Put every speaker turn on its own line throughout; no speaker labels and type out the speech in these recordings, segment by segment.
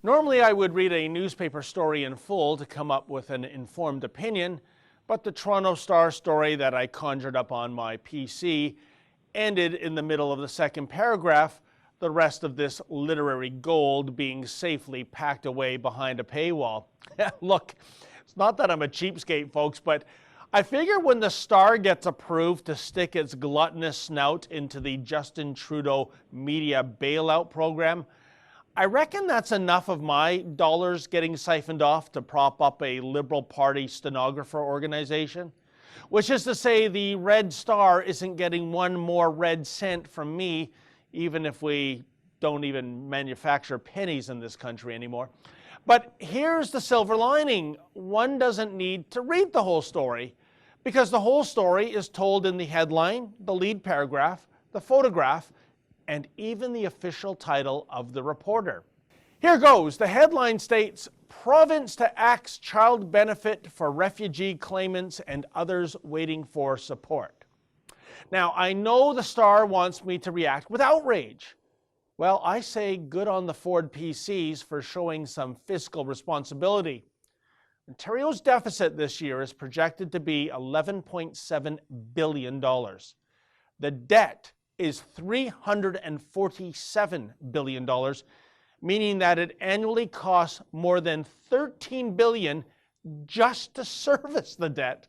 Normally I would read a newspaper story in full to come up with an informed opinion, but the Toronto Star story that I conjured up on my PC ended in the middle of the second paragraph, the rest of this literary gold being safely packed away behind a paywall. Look, it's not that I'm a cheapskate, folks, but I figure when the Star gets approved to stick its gluttonous snout into the Justin Trudeau media bailout program, I reckon that's enough of my dollars getting siphoned off to prop up a Liberal Party stenographer organization. Which is to say, the Red Star isn't getting one more red cent from me, even if we don't even manufacture pennies in this country anymore. But here's the silver lining. One doesn't need to read the whole story, because the whole story is told in the headline, the lead paragraph, the photograph, and even the official title of the reporter. Here goes. The headline states, "Province to Axe Child Benefit for Refugee Claimants and Others Waiting for Support." Now, I know the Star wants me to react with outrage. Well, I say good on the Ford PCs for showing some fiscal responsibility. Ontario's deficit this year is projected to be $11.7 billion. The debt is $347 billion, meaning that it annually costs more than $13 billion just to service the debt.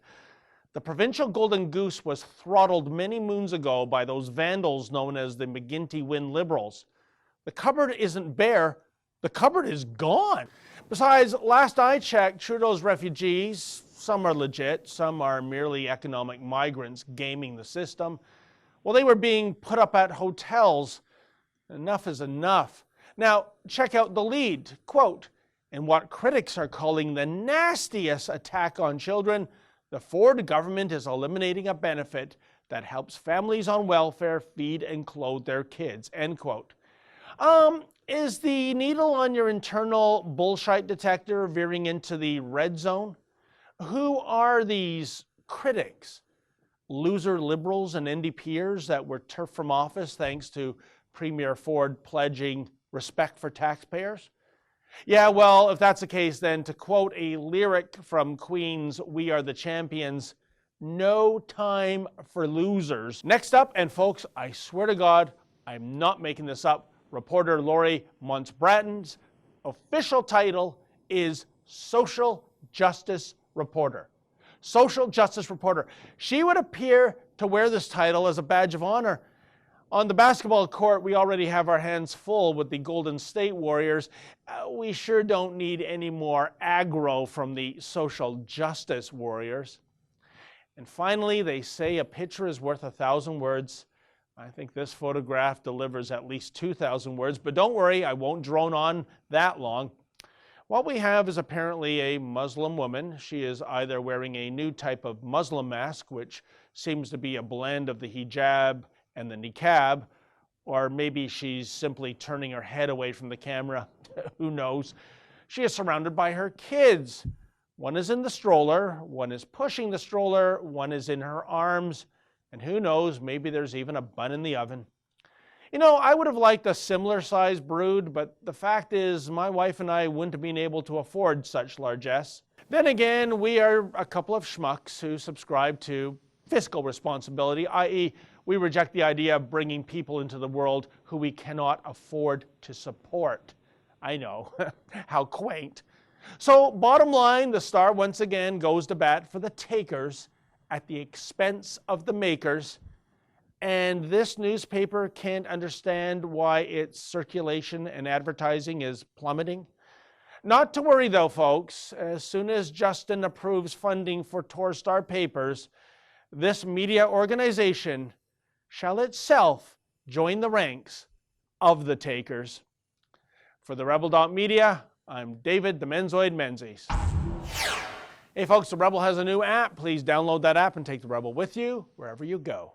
The provincial golden goose was throttled many moons ago by those vandals known as the Wynne Liberals. The cupboard isn't bare, the cupboard is gone. Besides, last I checked, Trudeau's refugees, some are legit, some are merely economic migrants gaming the system. Well, they were being put up at hotels. Enough is enough. Now, check out the lead. Quote, "In what critics are calling the nastiest attack on children, the Ford government is eliminating a benefit that helps families on welfare feed and clothe their kids." End quote. Is the needle on your internal bullshit detector veering into the red zone? Who are these critics? Loser Liberals and NDPers that were turfed from office thanks to Premier Ford pledging respect for taxpayers? Yeah, well, if that's the case, then to quote a lyric from Queen's "We Are the Champions," no time for losers. Next up, and folks, I swear to God, I'm not making this up, reporter Laurie Monsebraaten's official title is Social Justice Reporter. Social Justice Reporter. She would appear to wear this title as a badge of honor. On the basketball court, we already have our hands full with the Golden State Warriors. We sure don't need any more aggro from the social justice warriors. And finally, they say a picture is worth 1,000 words. I think this photograph delivers at least 2,000 words, but don't worry, I won't drone on that long. What we have is apparently a Muslim woman. She is either wearing a new type of Muslim mask, which seems to be a blend of the hijab and the Niqab, or maybe she's simply turning her head away from the camera. Who knows? She is surrounded by her kids. One is in the stroller, one is pushing the stroller, one is in her arms, and who knows, maybe there's even a bun in the oven. You know, I would have liked a similar size brood, but the fact is my wife and I wouldn't have been able to afford such largesse. Then again, we are a couple of schmucks who subscribe to fiscal responsibility, i.e. we reject the idea of bringing people into the world who we cannot afford to support. I know, how quaint. So bottom line, the Star once again goes to bat for the takers at the expense of the makers. And this newspaper can't understand why its circulation and advertising is plummeting. Not to worry though, folks. As soon as Justin approves funding for Star papers, this media organization shall itself join the ranks of the takers. For the Rebel.media, I'm David the Menzoid Menzies. Hey folks, the Rebel has a new app. Please download that app and take the Rebel with you wherever you go.